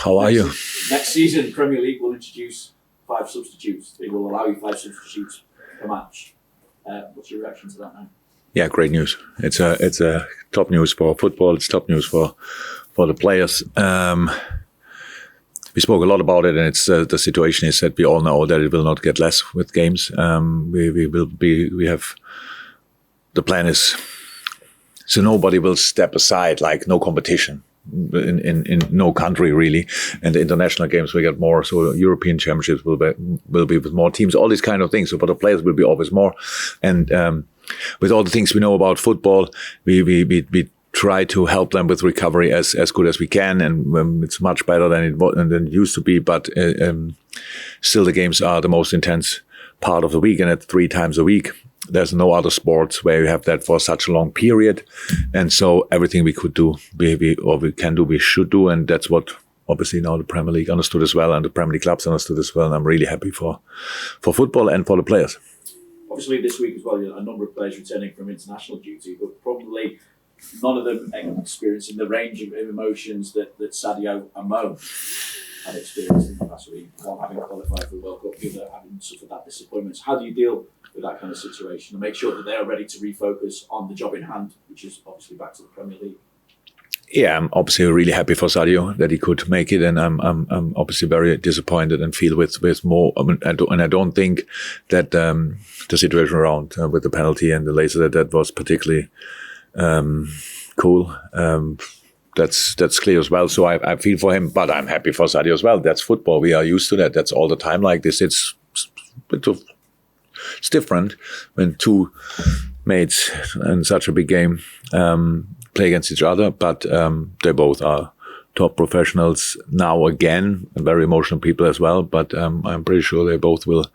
How are you? Next season, Premier League will introduce 5 substitutes. They will allow you 5 substitutes per match. What's your reaction to that now? Yeah, great news. It's a top news for football. It's top news for the players. We spoke a lot about it, and it's the situation is that we all know that it will not get less with games. We have the plan is so nobody will step aside, like no competition in no country really, and the international games will get more. So European championships will be with more teams, all these kind of things. So for the players will be always more, and with all the things we know about football, we try to help them with recovery as good as we can, and it's much better than it used to be. But still, the games are the most intense part of the week, and at 3 times a week. There's no other sports where you have that for such a long period, and so everything we could do, we can do, we should do, and that's what obviously now the Premier League understood as well, and the Premier League clubs understood as well. And I'm really happy for football and for the players. Obviously, this week as well, a number of players returning from international duty, but probably none of them experiencing the range of emotions that Sadio and Mo had experienced in the past week. One having qualified for the World Cup, the other having suffered that disappointment. How do you deal with that kind of situation and make sure that they are ready to refocus on the job in hand, which is obviously back to the Premier League? Yeah, I'm obviously really happy for Sadio that he could make it, and I'm obviously very disappointed and feel with more. I don't think that the situation around with the penalty and the laser that was particularly cool. That's clear as well. So I feel for him, but I'm happy for Sadio as well. That's football. We are used to that. That's all the time like this. It's different when 2 mates in such a big game play against each other, but they both are top professionals now again, and very emotional people as well. But I'm pretty sure they both will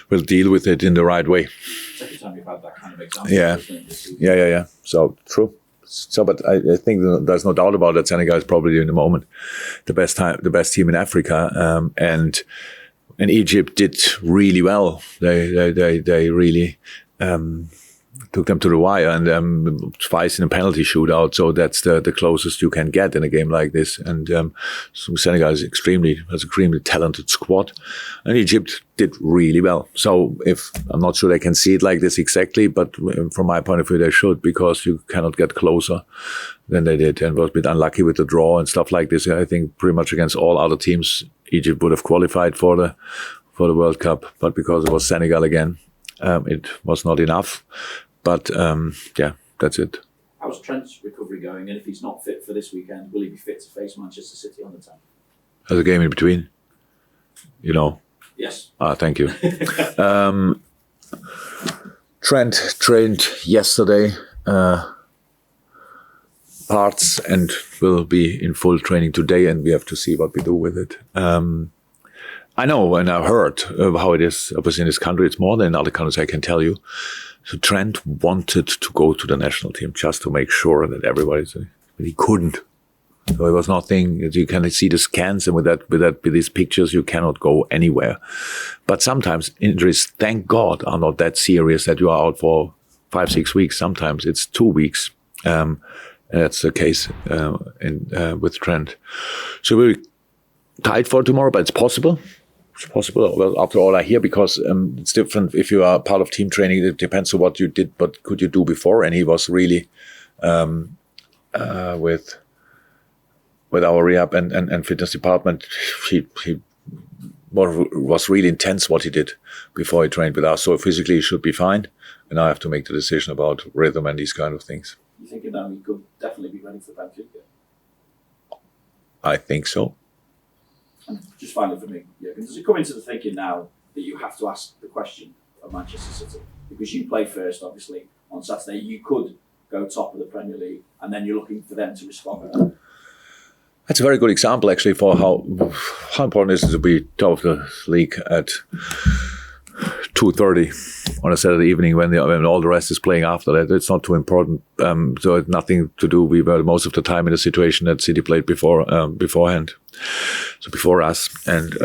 deal with it in the right way. Second time you've had that kind of example. Yeah. So true. So, but I think there's no doubt about that. Senegal is probably in the moment the best team in Africa, and Egypt did really well. They really took them to the wire, and twice in a penalty shootout. So that's the closest you can get in a game like this. And so Senegal has extremely talented squad, and Egypt did really well. So I'm not sure they can see it like this exactly, but from my point of view, they should, because you cannot get closer than they did, and was a bit unlucky with the draw and stuff like this. I think pretty much against all other teams, Egypt would have qualified for the World Cup, but because it was Senegal again, it was not enough. But yeah, that's it. How's Trent's recovery going? And if he's not fit for this weekend, will he be fit to face Manchester City on the 10th? There's a game in between, Yes. Thank you. Trent trained yesterday, parts, and will be in full training today, and we have to see what we do with it. I know, and I've heard how it is. Obviously, in this country, it's more than in other countries, I can tell you. So Trent wanted to go to the national team just to make sure that everybody's, but he couldn't. So it was nothing. You can see the scans, and with these pictures, you cannot go anywhere. But sometimes injuries, thank God, are not that serious that you are out for 5-6 weeks. Sometimes it's 2 weeks. And that's the case with Trent. So we're tight for tomorrow, but it's possible. It's possible. Well, after all I hear, because it's different if you are part of team training. It depends on what you did, but could you do before? And he was really with our rehab and fitness department. He was really intense what he did before he trained with us. So physically he should be fine. And I have to make the decision about rhythm and these kind of things. You thinking now he could definitely be ready for the Premier League? I think so. And just finally for me, does it come into the thinking now that you have to ask the question of Manchester City? Because you play first, obviously, on Saturday. You could go top of the Premier League, and then you're looking for them to respond. That's a very good example, actually, for how important it is to be top of the league at 2:30 on a Saturday evening when all the rest is playing after that. It's not too important. So it's nothing to do. We were most of the time in a situation that City played beforehand, so before us. And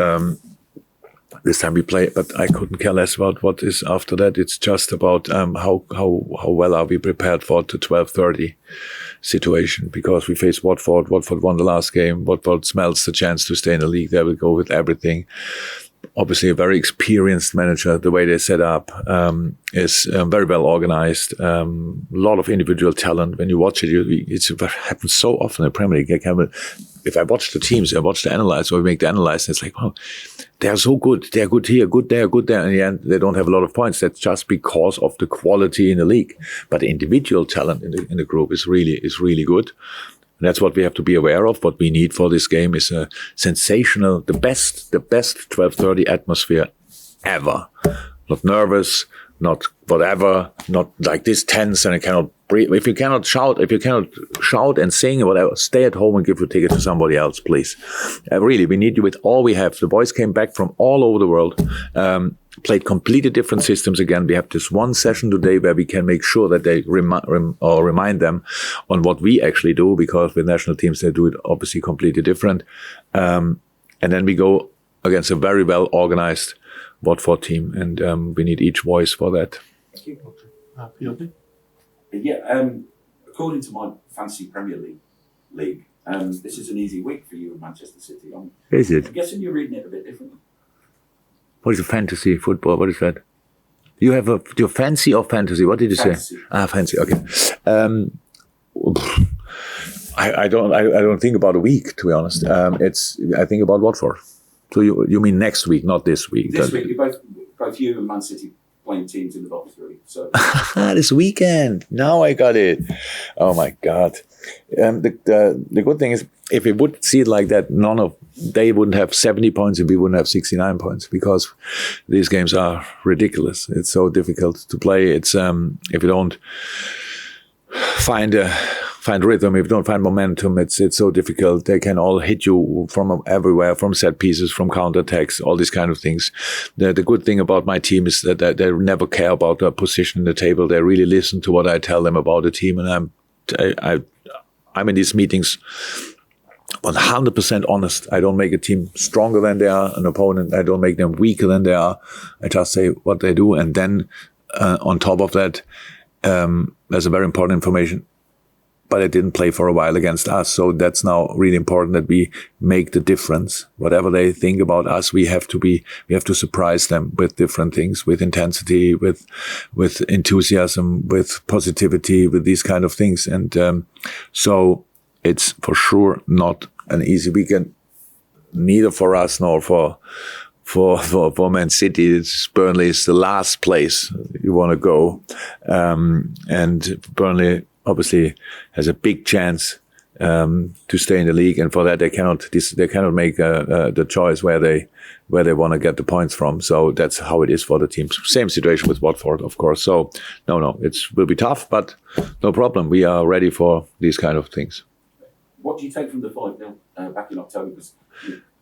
this time we play, but I couldn't care less about what is after that. It's just about how well are we prepared for the 12:30 situation, because we face Watford. Watford won the last game. Watford smells the chance to stay in the league. They will go with everything. Obviously, a very experienced manager. The way they set up is very well organized. A lot of individual talent. When you watch it, it happens so often in the Premier League. If I watch the teams, I watch the analyze, or we make the analyze, and it's like, wow, they are so good. They are good here, good there, good there. And in the end, they don't have a lot of points. That's just because of the quality in the league. But the individual talent in the group is really good. And that's what we have to be aware of. What we need for this game is a sensational, the best 12:30 atmosphere ever. Not nervous, not whatever, not like this tense and I cannot breathe. If you cannot shout and sing or whatever, stay at home and give your ticket to somebody else, please. Really, we need you with all we have. The boys came back from all over the world, played completely different systems again. We have this one session today where we can make sure that they remind them on what we actually do, because with national teams, they do it obviously completely different. And then we go against a very well organized Watford team, and we need each voice for that. Thank you. According to my fancy Premier League, this is an easy week for you in Manchester City. Is it? I'm guessing you're reading it a bit differently. What is a fantasy football? What is that? You have your fancy or fantasy? What did you say? Fancy. Okay. I don't think about a week, to be honest. I think about Watford. So you mean next week, not this week? This week, you're both you and Man City playing teams in the bottom three. So this weekend. Now I got it. Oh my God. The good thing is, if we would see it like that, they wouldn't have 70 points and we wouldn't have 69 points, because these games are ridiculous. It's so difficult to play. It's if you don't find rhythm, if you don't find momentum, it's so difficult. They can all hit you from everywhere, from set pieces, from counterattacks, all these kind of things. The good thing about my team is that they never care about their position in the table. They really listen to what I tell them about the team, and I'm in these meetings 100% honest. I don't make a team stronger than they are, an opponent. I don't make them weaker than they are. I just say what they do, and then on top of that, there's a very important information. But they didn't play for a while against us. So that's now really important that we make the difference. Whatever they think about us, we have to surprise them with different things, with intensity, with enthusiasm, with positivity, with these kind of things. And so it's for sure not an easy weekend, neither for us nor for Man City. Burnley is the last place you want to go. And Burnley obviously has a big chance to stay in the league, and for that they cannot make the choice where they want to get the points from. So that's how it is for the teams. Same situation with Watford, of course. So no, it will be tough, but no problem. We are ready for these kind of things. What do you take from the 5-0 back in October? Because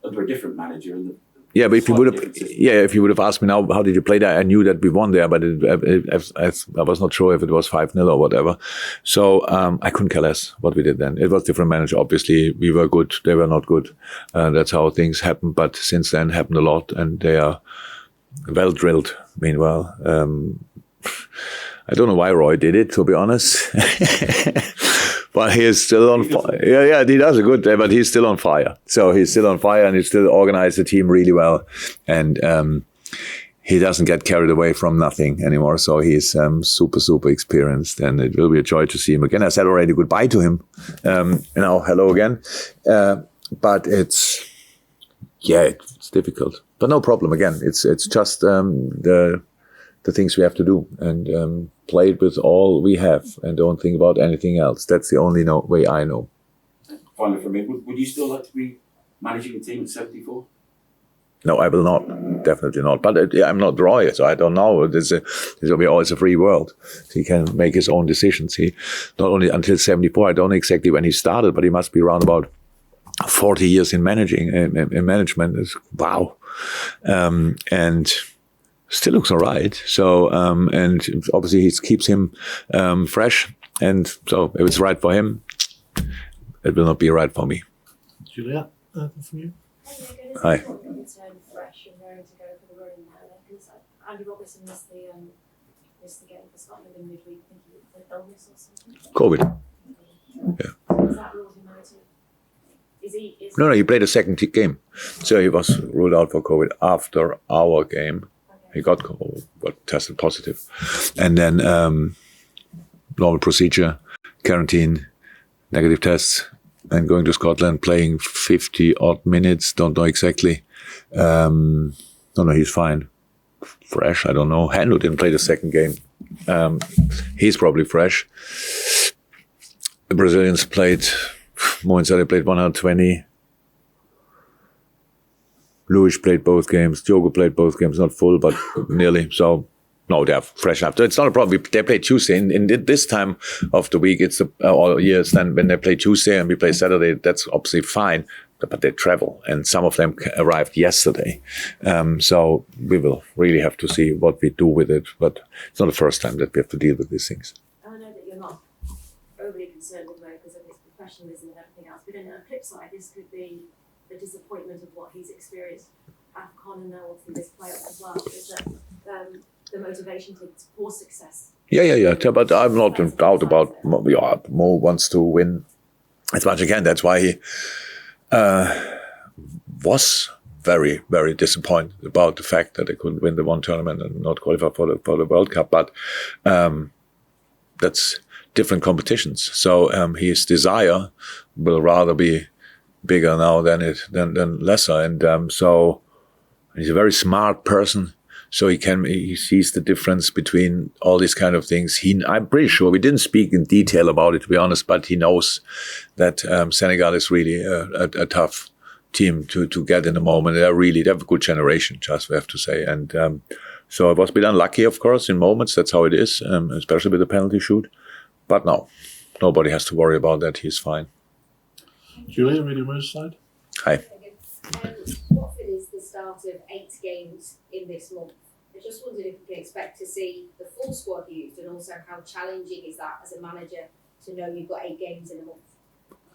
under a different manager, and yeah, but if you would have asked me now, how did you play that? I knew that we won there, but I was not sure if it was 5-0 or whatever. So I couldn't care less what we did then. It was different manager. Obviously, we were good. They were not good. That's how things happen. But since then, happened a lot, and they are well drilled. Meanwhile, I don't know why Roy did it, to be honest. But he is still on fire. Yeah, he does a good day, but he's still on fire. So he's still on fire, and he still organized the team really well. And he doesn't get carried away from nothing anymore. So he's super experienced, and it will be a joy to see him again. I said already goodbye to him. Now hello again. But it's difficult. But no problem. Again, it's just the things we have to do, and play it with all we have, and don't think about anything else. That's the only way I know. Finally, for me, would you still like to be managing a team at 74? No, I will not. Definitely not. But I'm not Roy, so I don't know. It's a free world. He can make his own decisions. He not only until 74. I don't know exactly when he started, but he must be around about 40 years in management. It's, wow, and still looks all right. So, and obviously it keeps him fresh. And so if it's right for him, it will not be right for me. Julia, from you? Hi. Return fresh and raring to go for the running now. Because Andy Robertson missed the game for Scotland in midweek. I think he had illness or something. COVID. Yeah. Is that ruled him out? No, he played a second game. So he was ruled out for COVID after our game. Okay. He got tested positive. And then normal procedure, quarantine, negative tests, and going to Scotland, playing 50 odd minutes, don't know exactly. No, he's fine. Fresh, I don't know. Hendo didn't play the second game. He's probably fresh. The Brazilians played, Moinsari played 120. Luis played both games. Diogo played both games, not full, but nearly. So, no, they're fresh up. It's not a problem. They play Tuesday. In this time of the week, it's all years. Then when they play Tuesday and we play Saturday, that's obviously fine. But they travel, and some of them arrived yesterday. So we will really have to see what we do with it. But it's not the first time that we have to deal with these things. I know that you're not overly concerned with Mo because of his professionalism and everything else. But on the flip side, this could be the disappointment of what he's experienced at AFCON and now obviously this playoff as well. Is that the motivation for success? Yeah. But I'm not in doubt about Mo. Mo wants to win as much as he can. That's why he was very, very disappointed about the fact that they couldn't win the one tournament and not qualify for the World Cup. But that's different competitions. So his desire will rather be bigger now than lesser. And so he's a very smart person. So he sees the difference between all these kind of things. I'm pretty sure we didn't speak in detail about it, to be honest, but he knows that Senegal is really a tough team to get in the moment. They have a good generation, just we have to say. And so I was a bit unlucky, of course, in moments. That's how it is, especially with the penalty shoot. But no, nobody has to worry about that. He's fine. Julia, Radio Merseyside. Hi. Watford is the start of 8 games in this month. I just wondered if we can expect to see the full squad used, and also how challenging is that as a manager to know you've got 8 games in a month?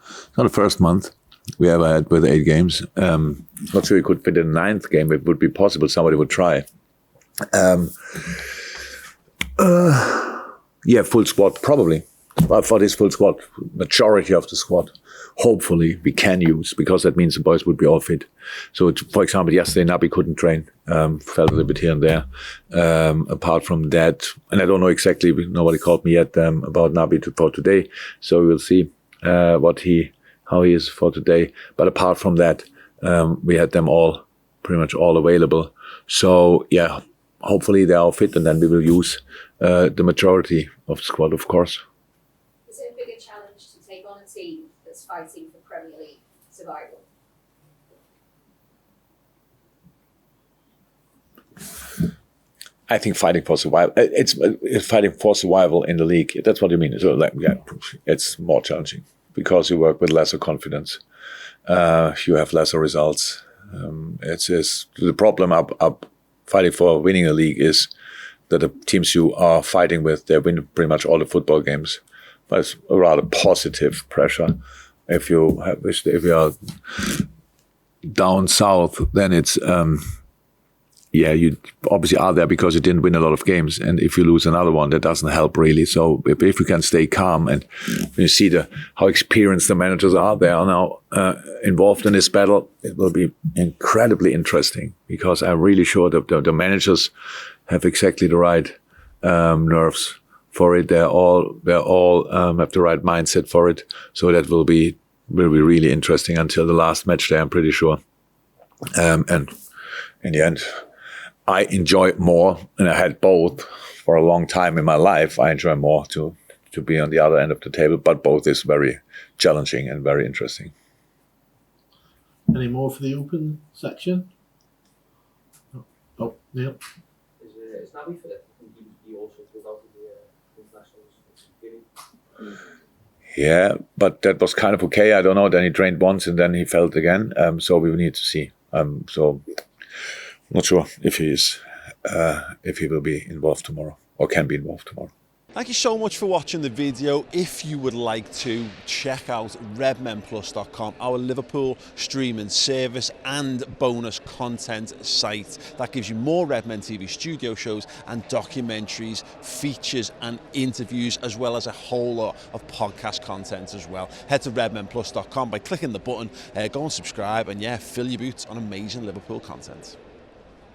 It's not the first month we ever had with 8 games. Not sure we could fit in the 9th game. It would be possible. Somebody would try. Full squad, probably. But for this full squad, majority of the squad, hopefully we can use, because that means the boys would be all fit. So, for example, yesterday Naby couldn't train, felt a little bit here and there. Apart from that, and I don't know exactly, nobody called me yet about Naby for today, so we will see how he is for today. But apart from that, we had them all, pretty much all available. So, yeah, hopefully they are fit, and then we will use the majority of the squad, of course. Is it a bigger challenge to take on a team that's fighting for Premier League survival? I think fighting for survival. It's fighting for survival in the league. That's what you mean. So, it's more challenging because you work with lesser confidence. You have lesser results. It's the problem up fighting for winning a league is that the teams you are fighting with, they win pretty much all the football games. But it's a rather positive pressure. If you are down south, then it's you obviously are there because you didn't win a lot of games, and if you lose another one, that doesn't help really. So if you can stay calm, and when you see how experienced the managers are, they are now involved in this battle, it will be incredibly interesting, because I'm really sure that the managers have exactly the right nerves for it. They're all have the right mindset for it. So that will be really interesting until the last match day, I'm pretty sure. And in the end, I enjoy more, and I had both for a long time in my life. I enjoy more to be on the other end of the table, but both is very challenging and very interesting. Any more for the open section? Oh, Neil. Is Naby fit? I think he also pulled out of the internationals. Yeah, but that was kind of okay. I don't know. Then he trained once and then he felt again. So we will need to see. So not sure if he will be involved tomorrow or can be involved tomorrow. Thank you so much for watching the video. If you would like to, check out redmenplus.com, our Liverpool streaming service and bonus content site that gives you more Redmen TV studio shows and documentaries, features and interviews, as well as a whole lot of podcast content as well. Head to redmenplus.com by clicking the button, go and subscribe, and yeah, fill your boots on amazing Liverpool content.